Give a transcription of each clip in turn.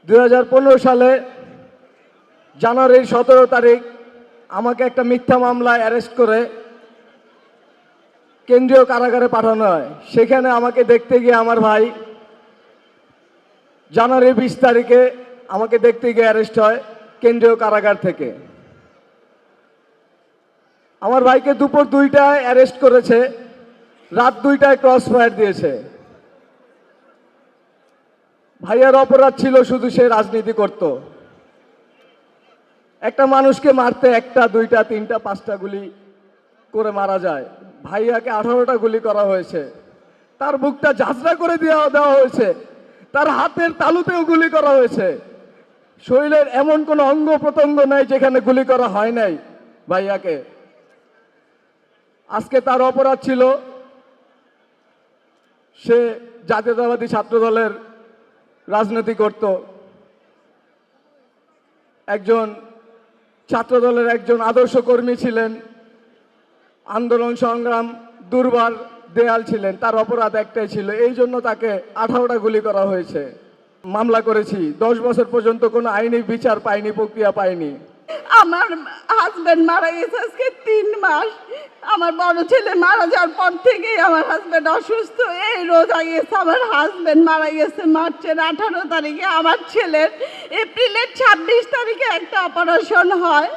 2015 সালে জানুয়ারির 17 তারিখ আমাকে একটা মিথ্যা মামলায় অ্যারেস্ট করে কেন্দ্রীয় কারাগারে পাঠানো হয়। সেখানে আমাকে দেখতে গিয়ে আমার ভাই জানুয়ারির 20 তারিখে আমাকে দেখতে গিয়ে অ্যারেস্ট হয় কেন্দ্রীয় কারাগার থেকে। আমার ভাইকে দুপুর 2টায় অ্যারেস্ট করেছে, রাত 2টায় ক্রস ফায়ার দিয়েছে। ভাইয়ার অপরাধ ছিল শুধু সে রাজনীতি করত। একটা মানুষকে মারতে 1টা 2টা 3টা 5টা গুলি করে মারা যায়, ভাইয়াকে 18টা গুলি করা হয়েছে। তার বুকটা ঝাঁঝরা করে দেওয়া হয়েছে, তার হাতের তালুতেও গুলি করা হয়েছে। শরীরের এমন কোনো অঙ্গ প্রত্যঙ্গ নাই যেখানে গুলি করা হয় নাই ভাইয়াকে। আজকে তার অপরাধ ছিল সে জাতীয়তাবাদী ছাত্র দলের রাজনীতি করত, একজন ছাত্রদলের একজন আদর্শ কর্মী ছিলেন, আন্দোলন সংগ্রাম দুর্বার দেয়াল ছিলেন। তার অপরাধ একটাই ছিল, এই জন্য তাকে 18টা গুলি করা হয়েছে। মামলা করেছি, 10 বছর পর্যন্ত কোনো আইনি বিচার পাইনি, প্রক্রিয়া পাইনি। আমার হাজবেন্ড মারা গেছে আজকে 3 মাস। আমার বড় ছেলে মারা যাওয়ার পর থেকেই আমার হাজবেন্ড অসুস্থ। এই রোজা গেছে আমার হাজবেন্ড মারা গেছে মার্চের 18 তারিখে। আমার ছেলের এপ্রিলের 26 তারিখে একটা অপারেশন হয়,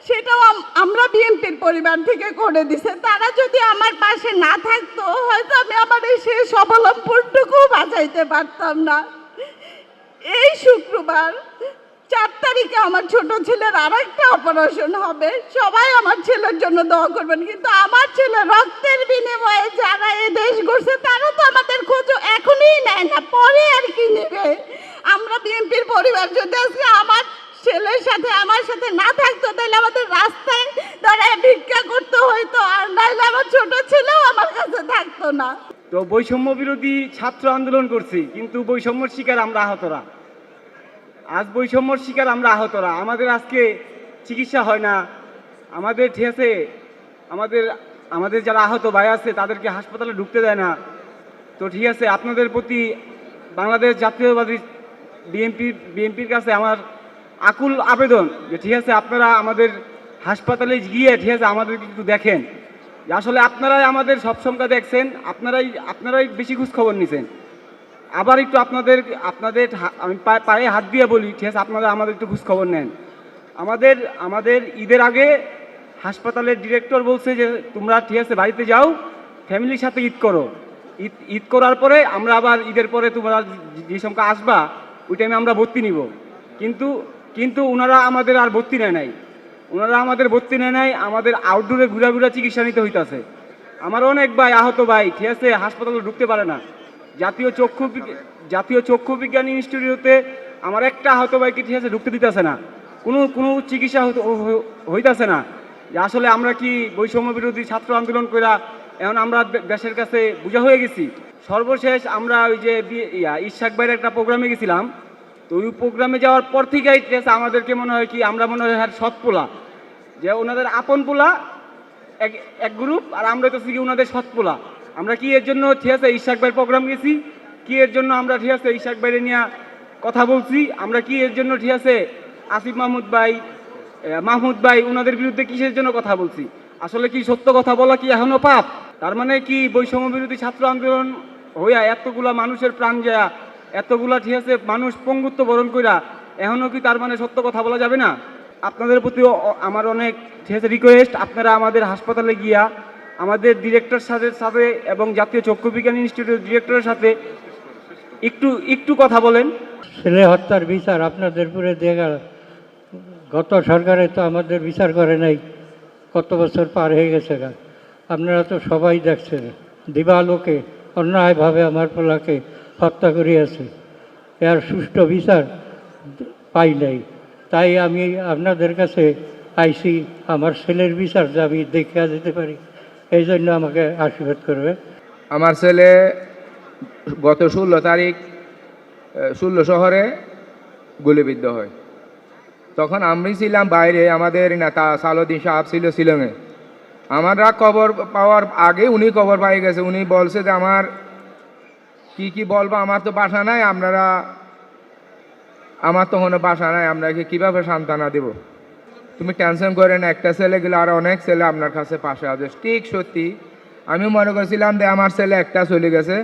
সেটাও আমরা বিএনপির পরিবার থেকে করে দিছে। তারা যদি আমার পাশে না থাকতো হয়তো আমি আমার এই শেষ অবলম্বনটুকু বাঁচাইতে পারতাম না। এই শুক্রবার 4 তারিখে আমার ছোট ছেলের আরেকটা অপারেশন হবে। সবাই আমার ছেলের জন্য দোয়া করবেন, কিন্তু আমার ছেলে রক্তের বিনিময়ে যারা এই দেশ গড়ছে তারা তো আমাদের খোঁজ এখনই নেয় না, পরে আর কি নেবে। আমরা বিএনপির পরিবার যদি আজকে আমার ছেলের সাথে আমার সাথে না থাকতো তাহলে আমাদের রাস্তায় দাঁড়ায় ভিক্ষা করতে হইতো, আর নাইলে আমার ছোট ছেলেও আমার কাছে থাকতো না। তো বৈষম্য বিরোধী ছাত্র আন্দোলন করছি, কিন্তু বৈষম্যর শিকার আমরা আহতরা। আজ বৈষম্যর শিকার আমরা আহতরা। আমাদের আজকে চিকিৎসা হয় না, আমাদের ঠিক আছে, আমাদের যারা আহত ভাই আছে তাদেরকে হাসপাতালে ঢুকতে দেয় না। তো ঠিক আছে, আপনাদের প্রতি বাংলাদেশ জাতীয়তাবাদী বিএনপির কাছে আমার আকুল আবেদন যে ঠিক আছে আপনারা আমাদের হাসপাতালে গিয়ে ঠিক আছে আমাদেরকে একটু দেখেন, যে আসলে আপনারাই আমাদের সব সংখ্যা দেখছেন, আপনারাই বেশি খোঁজ খবর নিছেন। আবার একটু আপনাদের আমি পায়ে হাত দিয়ে বলি, ঠিক আছে আপনারা আমাদের একটু খোঁজ খবর নেন। আমাদের ঈদের আগে হাসপাতালের ডিরেক্টর বলছে যে তোমরা ঠিক আছে বাড়িতে যাও, ফ্যামিলির সাথে ঈদ করো। ঈদ করার পরে আমরা আবার ঈদের পরে তোমরা যে সংখ্যা আসবা ওই টাইমে আমরা ভর্তি নিব। কিন্তু ওনারা আমাদের আর ভর্তি নেয় নাই, আমাদের আউটডোরে ঘুরা চিকিৎসা নিতে হইতাছে। আমার অনেক ভাই আহত ভাই ঠিক আছে হাসপাতালে ঢুকতে পারে না। জাতীয় চক্ষু বিজ্ঞান ইনস্টিটিউটে আমার একটা আহত ভাইকে ঠিক আছে ঢুকতে দিতেছে না, কোনো চিকিৎসা হইতাছে না। যে আসলে আমরা কি বৈষম্য বিরোধী ছাত্র আন্দোলন কইরা এখন আমরা দেশের কাছে বোঝা হয়ে গেছি। সর্বশেষ আমরা ওই যে ইশাক ভাইয়ের একটা প্রোগ্রামে গেছিলাম, তো ওই প্রোগ্রামে যাওয়ার পর থেকেই ঠিক আছে আমাদেরকে মনে হয় কি আমরা মনে হয় সৎ পোলা, যে ওনাদের আপন পোলা এক গ্রুপ, আর আমরা তো কি ওনাদের সৎ পোলা। আমরা কি এর জন্য ঠিক আছে ইশাক ভাইয়ের প্রোগ্রাম গেছি, কি এর জন্য আমরা ঠিক আছে ইশাক ভাইয়ের নিয়ে কথা বলছি, আমরা কি এর জন্য ঠিক আছে আসিফ মাহমুদ ভাই ওনাদের বিরুদ্ধে কিসের জন্য কথা বলছি। আসলে কি সত্য কথা বলা কি এখনো পাপ? তার মানে কি বৈষম্য বিরোধী ছাত্র আন্দোলন হইয়া এতগুলা মানুষের প্রাণ যায়, এতগুলা ঠিক আছে মানুষ পঙ্গুত্ব বরণ কইরা এখনো কি তার মানে সত্য কথা বলা যাবে না? আপনাদের প্রতিও আমার অনেক ঠিক আছে রিকোয়েস্ট, আপনারা আমাদের হাসপাতালে গিয়া আমাদের ডিরেক্টর সাথে এবং জাতীয় চক্ষু বিজ্ঞান ইনস্টিটিউটের ডিরেক্টরের সাথে একটু কথা বলেন। ছেলে হত্যার বিচার আপনাদের পুরে দিয়ে গেল। গত সরকারে তো আমাদের বিচার করে নাই, কত বছর পার হয়ে গেছে গা। আপনারা তো সবাই দেখছেন দিবালোকে অন্যায়ভাবে আমার পোলাকে হত্যা করিয়াছে, এর সুষ্ঠু বিচার পাই নাই। তাই আমি আপনাদের কাছে আইসি আমার ছেলের বিচার যে আমি দেখিয়া যেতে পারি, এই জন্য আমাকে আশীর্বাদ করবে। আমার ছেলে গত 16 তারিখ 16 শহরে গুলিবিদ্ধ হয়। তখন আমি ছিলাম বাইরে, আমাদের নেতা সালুদ্দিন সাহেব ছিল শিলংয়ে। আমরা খবর পাওয়ার আগে উনি খবর পাই গেছে, উনি বলছে যে আমার কি বলবো, আমার তো বাসা নাই, আপনারা আমার তো কোনো বাসা নাই, আপনাকে কীভাবে সান্ত্বনা দেব? তুমি টেনশন করে না, একটা ছেলে গেলে আর অনেক ছেলে আপনার কাছে পাশে আছে। ঠিক সত্যি আমি মনে করছিলাম যে আমার ছেলে একটা চলে গেছে,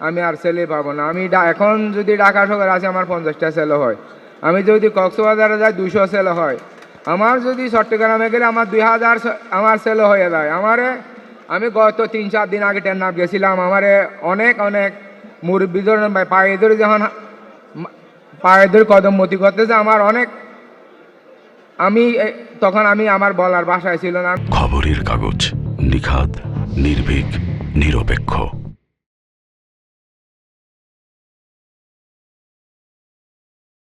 আমি আর ছেলে পাবো না। আমি এখন যদি ঢাকা শহরে আছে আমার 50টা ছেলে হয়, আমি যদি কক্সবাজারে যাই 200 ছেলে হয়, আমার যদি চট্টগ্রামে গেলে আমার 2000 আমার ছেলে হয়ে যায়। আমি গত 3-4 দিন আগে টেন্নাপ গেছিলাম, আমারে অনেক অনেক মুরব্বীদের পায়ে ধরে যখন পায়ে ধরে কদম মতি করতেছে আমার অনেক, তখন আমি আমার বলার ভাষায় ছিল না। খবরের কাগজ, নিখাদ, নির্ভীক, নিরপেক্ষ।